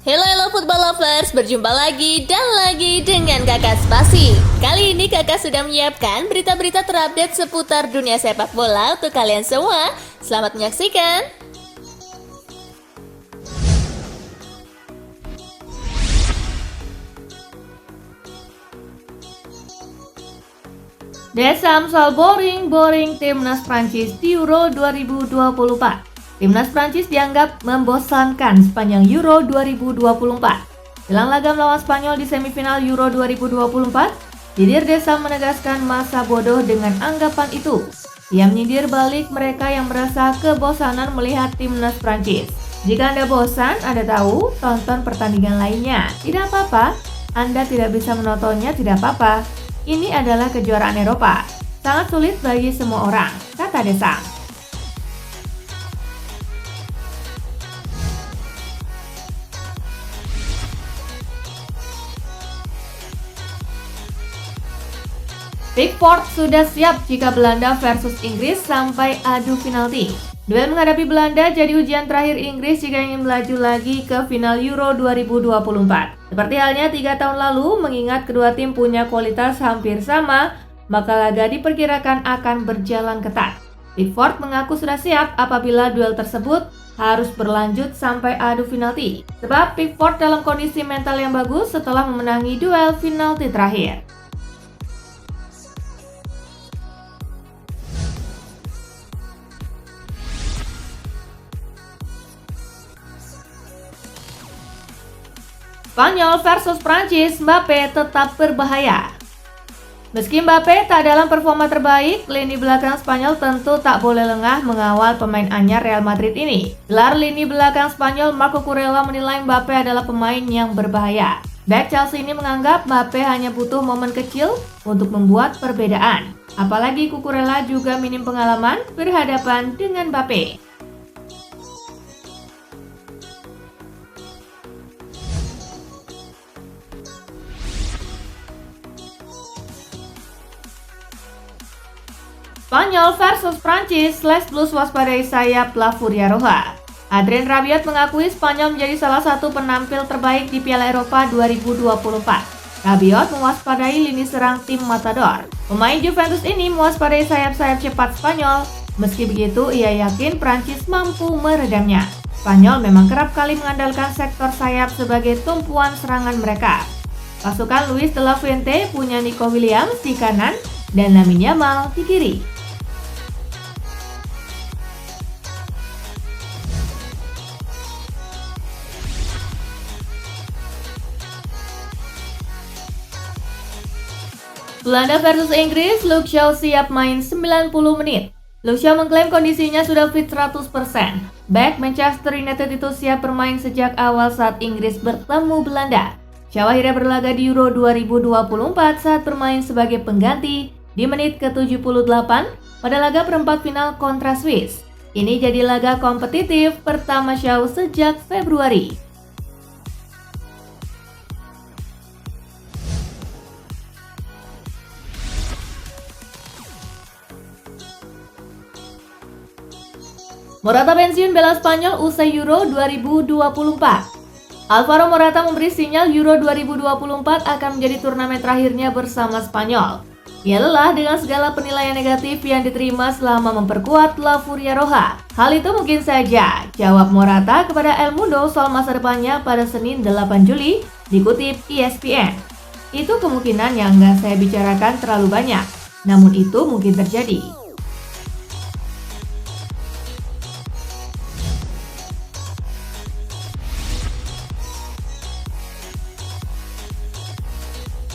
Hello football lovers, berjumpa lagi dan lagi dengan Kakak Spasi. Kali ini Kakak sudah menyiapkan berita-berita terupdate seputar dunia sepak bola untuk kalian semua. Selamat menyaksikan. Desam soal boring timnas Prancis di Euro 2024. Timnas Prancis dianggap membosankan sepanjang Euro 2024. Jelang laga melawan Spanyol di semifinal Euro 2024, Didier Deschamps menegaskan masa bodoh dengan anggapan itu. Ia menyindir balik mereka yang merasa kebosanan melihat timnas Prancis. Jika Anda bosan, Anda tahu, tonton pertandingan lainnya. Tidak apa-apa, Anda tidak bisa menontonnya, tidak apa-apa. Ini adalah kejuaraan Eropa. Sangat sulit bagi semua orang, kata Deschamps. Pickford sudah siap jika Belanda versus Inggris sampai adu penalti. Duel menghadapi Belanda jadi ujian terakhir Inggris jika ingin melaju lagi ke final Euro 2024. Seperti halnya 3 tahun lalu, mengingat kedua tim punya kualitas hampir sama, maka laga diperkirakan akan berjalan ketat. Pickford mengaku sudah siap apabila duel tersebut harus berlanjut sampai adu penalti. Sebab Pickford dalam kondisi mental yang bagus setelah memenangi duel penalti terakhir. Spanyol versus Prancis, Mbappe tetap berbahaya. Meski Mbappe tak dalam performa terbaik, lini belakang Spanyol tentu tak boleh lengah mengawal pemain anyar Real Madrid ini. Gelar lini belakang Spanyol, Marco Kurela menilai Mbappe adalah pemain yang berbahaya. Back Chelsea ini menganggap Mbappe hanya butuh momen kecil untuk membuat perbedaan. Apalagi Cucurella juga minim pengalaman berhadapan dengan Mbappe. Spanyol versus Prancis, Les Blues waspadai sayap La Furia Roja. Adrien Rabiot mengakui Spanyol menjadi salah satu penampil terbaik di Piala Eropa 2024. Rabiot mewaspadai lini serang tim Matador. Pemain Juventus ini mewaspadai sayap-sayap cepat Spanyol. Meski begitu, ia yakin Prancis mampu meredamnya. Spanyol memang kerap kali mengandalkan sektor sayap sebagai tumpuan serangan mereka. Pasukan Luis de la Fuente punya Nico Williams di kanan dan Lamine Yamal di kiri. Belanda versus Inggris, Luke Shaw siap main 90 menit. Luke Shaw mengklaim kondisinya sudah fit 100%. Back Manchester United itu siap bermain sejak awal saat Inggris bertemu Belanda. Shaw akhirnya berlaga di Euro 2024 saat bermain sebagai pengganti di menit ke-78 pada laga perempat final kontra Swiss. Ini jadi laga kompetitif pertama Shaw sejak Februari. Morata pensiun bela Spanyol usai Euro 2024. Alvaro Morata memberi sinyal Euro 2024 akan menjadi turnamen terakhirnya bersama Spanyol. Ia lelah dengan segala penilaian negatif yang diterima selama memperkuat La Furia Roja. Hal itu mungkin saja, jawab Morata kepada El Mundo soal masa depannya pada Senin 8 Juli, dikutip ESPN. Itu kemungkinan yang nggak saya bicarakan terlalu banyak, namun itu mungkin terjadi.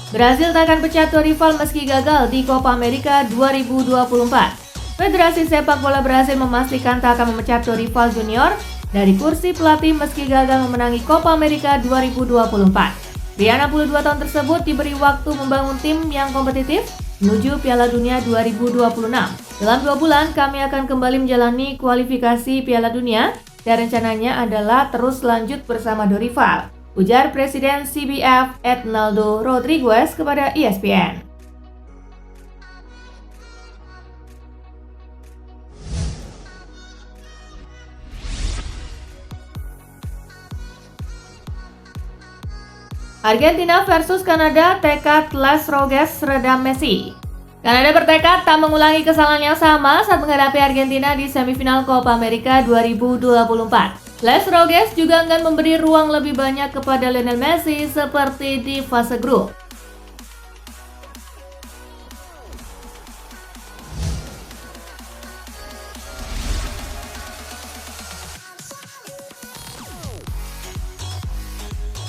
Brasil tak akan pecat dua rival meski gagal di Copa America 2024. Federasi Sepak Bola Brasil memastikan tak akan memecat dua rival junior dari kursi pelatih meski gagal memenangi Copa America 2024. Pria 62 tahun tersebut diberi waktu membangun tim yang kompetitif menuju Piala Dunia 2026. Dalam 2 bulan kami akan kembali menjalani kualifikasi Piala Dunia dan rencananya adalah terus lanjut bersama dua rival, ujar Presiden CBF Ednaldo Rodriguez kepada ESPN. Argentina versus Kanada, tekad Les Roges redam Messi. Kanada bertekad tak mengulangi kesalahan yang sama saat menghadapi Argentina di semifinal Copa America 2024. Les Roges juga akan memberi ruang lebih banyak kepada Lionel Messi seperti di fase grup.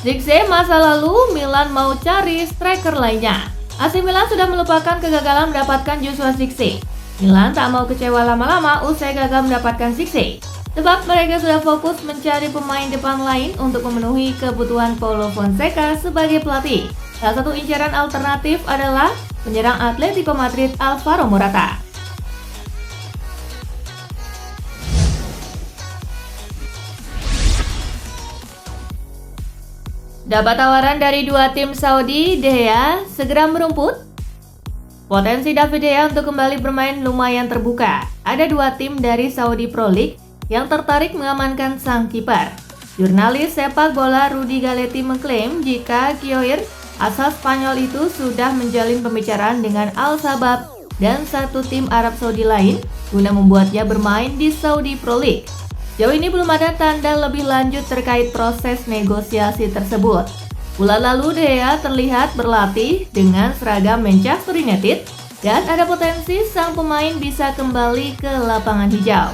Zirkzee masa lalu, Milan mau cari striker lainnya. AC Milan sudah melupakan kegagalan mendapatkan Joshua Zirkzee. Milan tak mau kecewa lama-lama usai gagal mendapatkan Zirkzee, sebab mereka sudah fokus mencari pemain depan lain untuk memenuhi kebutuhan Paulo Fonseca sebagai pelatih. Salah satu incaran alternatif adalah penyerang Atletico Madrid Alvaro Morata. Dapat tawaran dari dua tim Saudi, De Gea segera merumput. Potensi David De Gea untuk kembali bermain lumayan terbuka. Ada dua tim dari Saudi Pro League yang tertarik mengamankan sang kiper. Jurnalis sepak bola Rudy Galetti mengklaim jika Kioir asal Spanyol itu sudah menjalin pembicaraan dengan Al Sabab dan satu tim Arab Saudi lain guna membuatnya bermain di Saudi Pro League. Sejauh ini belum ada tanda lebih lanjut terkait proses negosiasi tersebut. Bulan lalu De Gea terlihat berlatih dengan seragam Manchester United dan ada potensi sang pemain bisa kembali ke lapangan hijau.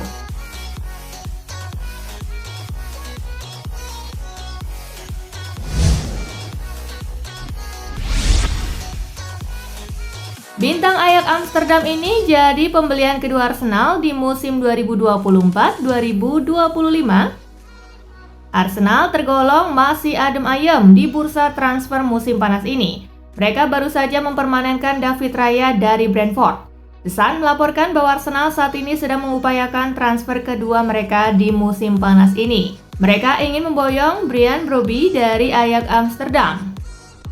Bintang Ajax Amsterdam ini jadi pembelian kedua Arsenal di musim 2024-2025. Arsenal tergolong masih adem ayem di bursa transfer musim panas ini. Mereka baru saja mempermanenkan David Raya dari Brentford. The Sun melaporkan bahwa Arsenal saat ini sedang mengupayakan transfer kedua mereka di musim panas ini. Mereka ingin memboyong Brian Brobby dari Ajax Amsterdam.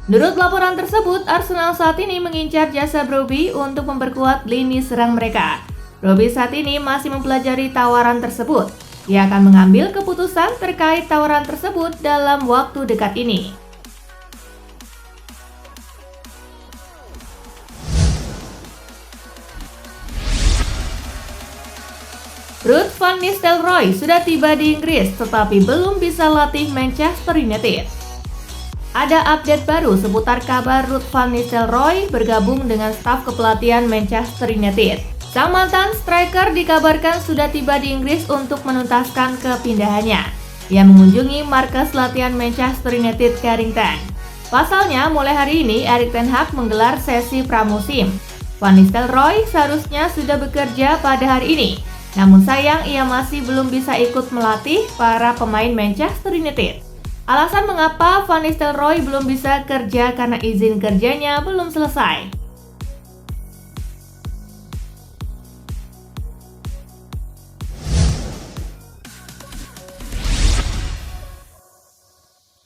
Menurut laporan tersebut, Arsenal saat ini mengincar jasa Brobby untuk memperkuat lini serang mereka. Brobby saat ini masih mempelajari tawaran tersebut. Ia akan mengambil keputusan terkait tawaran tersebut dalam waktu dekat ini. Ruud van Nistelrooy sudah tiba di Inggris tetapi belum bisa latih Manchester United. Ada update baru seputar kabar Ruud van Nistelrooy bergabung dengan staf kepelatihan Manchester United. Sang mantan striker dikabarkan sudah tiba di Inggris untuk menuntaskan kepindahannya. Ia mengunjungi markas latihan Manchester United Carrington. Pasalnya, mulai hari ini Erik ten Hag menggelar sesi pramusim. Van Nistelrooy seharusnya sudah bekerja pada hari ini. Namun sayang ia masih belum bisa ikut melatih para pemain Manchester United. Alasan mengapa Van Nistelrooy belum bisa kerja karena izin kerjanya belum selesai.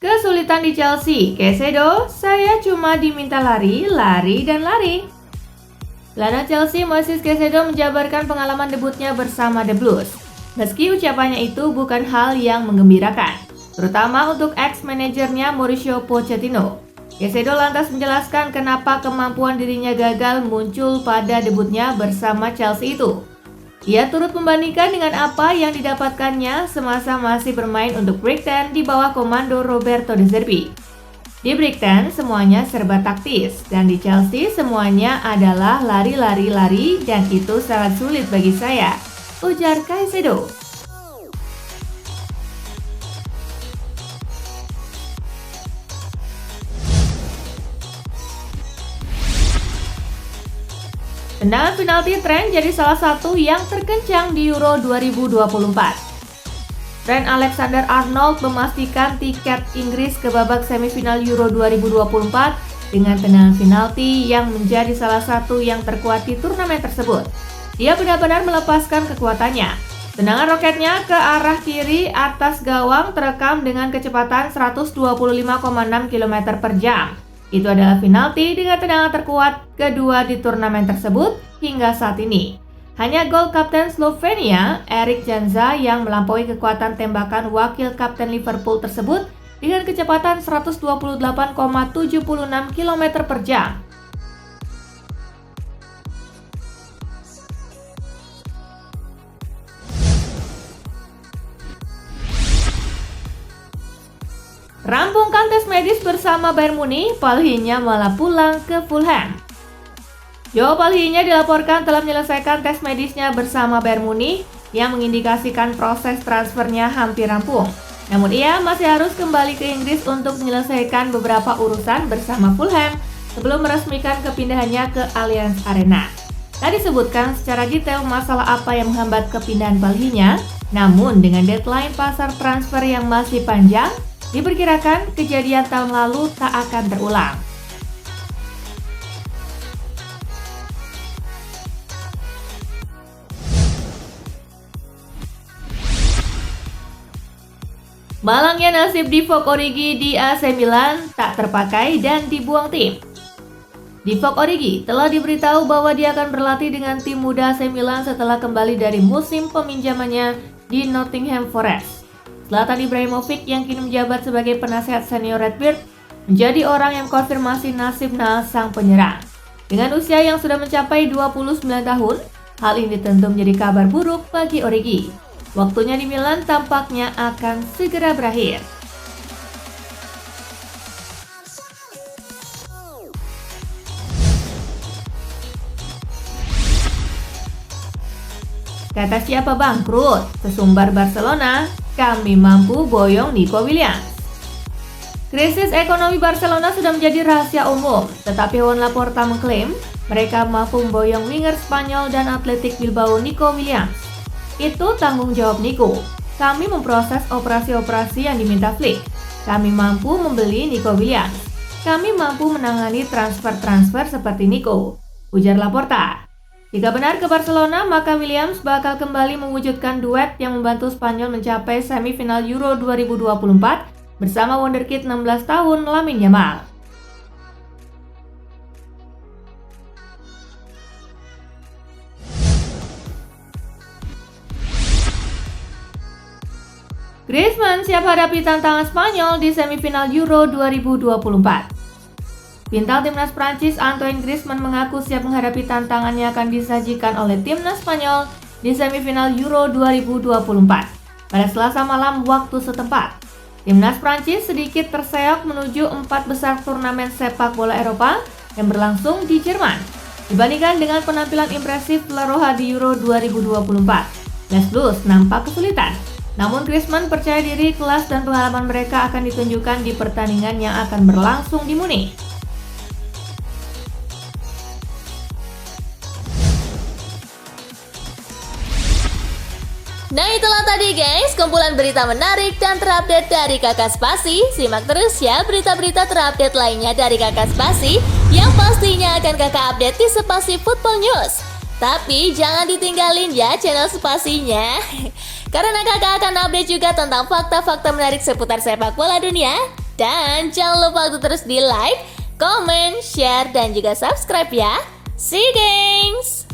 Kesulitan di Chelsea, Caicedo, saya cuma diminta lari, lari, dan lari. Gelandang Chelsea Moises Caicedo menjabarkan pengalaman debutnya bersama The Blues. Meski ucapannya itu bukan hal yang menggembirakan, terutama untuk ex-manajernya Mauricio Pochettino. Caicedo lantas menjelaskan kenapa kemampuan dirinya gagal muncul pada debutnya bersama Chelsea itu. Ia turut membandingkan dengan apa yang didapatkannya semasa masih bermain untuk Brighton di bawah komando Roberto De Zerbi. Di Brighton semuanya serba taktis, dan di Chelsea semuanya adalah lari-lari-lari dan itu sangat sulit bagi saya, ujar Caicedo. Tendangan penalti Trent jadi salah satu yang terkencang di Euro 2024. Trent Alexander-Arnold memastikan tiket Inggris ke babak semifinal Euro 2024 dengan tendangan penalti yang menjadi salah satu yang terkuat di turnamen tersebut. Dia benar-benar melepaskan kekuatannya. Tendangan roketnya ke arah kiri atas gawang terekam dengan kecepatan 125,6 km per jam. Itu adalah penalti dengan tendangan terkuat kedua di turnamen tersebut hingga saat ini. Hanya gol kapten Slovenia, Erik Janza yang melampaui kekuatan tembakan wakil kapten Liverpool tersebut dengan kecepatan 128,76 km per jam. Rampungkan tes medis bersama Bayern Munich, Palhinha malah pulang ke Fulham. Joao Palhinha dilaporkan telah menyelesaikan tes medisnya bersama Bayern Munich yang mengindikasikan proses transfernya hampir rampung. Namun ia masih harus kembali ke Inggris untuk menyelesaikan beberapa urusan bersama Fulham sebelum meresmikan kepindahannya ke Allianz Arena. Tak disebutkan secara detail masalah apa yang menghambat kepindahan Palhinha, namun dengan deadline pasar transfer yang masih panjang, diperkirakan kejadian tahun lalu tak akan terulang. Malangnya nasib Divock Origi di AC Milan tak terpakai dan dibuang tim. Divock Origi telah diberitahu bahwa dia akan berlatih dengan tim muda AC Milan setelah kembali dari musim peminjamannya di Nottingham Forest. Zlatan Ibrahimovic yang kini menjabat sebagai penasehat senior Redbird menjadi orang yang konfirmasi nasib naas sang penyerang. Dengan usia yang sudah mencapai 29 tahun, hal ini tentu menjadi kabar buruk bagi Origi. Waktunya di Milan tampaknya akan segera berakhir. Kata siapa bangkrut? Sesumbar Barcelona, kami mampu boyong Nico Williams. Krisis ekonomi Barcelona sudah menjadi rahasia umum, tetapi Juan Laporta mengklaim mereka mampu memboyong winger Spanyol dan Athletic Bilbao Nico Williams. Itu tanggung jawab Nico. Kami memproses operasi-operasi yang diminta Flick. Kami mampu membeli Nico Williams. Kami mampu menangani transfer-transfer seperti Nico, ujar Laporta. Jika benar ke Barcelona, maka Williams bakal kembali mewujudkan duet yang membantu Spanyol mencapai semifinal Euro 2024 bersama wonderkid 16 tahun Lamine Yamal. Griezmann siap hadapi tantangan Spanyol di semifinal Euro 2024. Bintang timnas Prancis Antoine Griezmann mengaku siap menghadapi tantangan yang akan disajikan oleh timnas Spanyol di semifinal Euro 2024 pada Selasa malam waktu setempat. Timnas Prancis sedikit terseok menuju 4 besar turnamen sepak bola Eropa yang berlangsung di Jerman. Dibandingkan dengan penampilan impresif La Roja di Euro 2024, Les Blues nampak kesulitan. Namun Griezmann percaya diri kelas dan pengalaman mereka akan ditunjukkan di pertandingan yang akan berlangsung di Munich. Nah itulah tadi guys, kumpulan berita menarik dan terupdate dari Kakak Spasi. Simak terus ya berita-berita terupdate lainnya dari Kakak Spasi yang pastinya akan Kakak update di Spasi Football News. Tapi jangan ditinggalin ya channel Spasinya, karena Kakak akan update juga tentang fakta-fakta menarik seputar sepak bola dunia. Dan jangan lupa untuk terus di like, comment, share, dan juga subscribe ya. See you guys!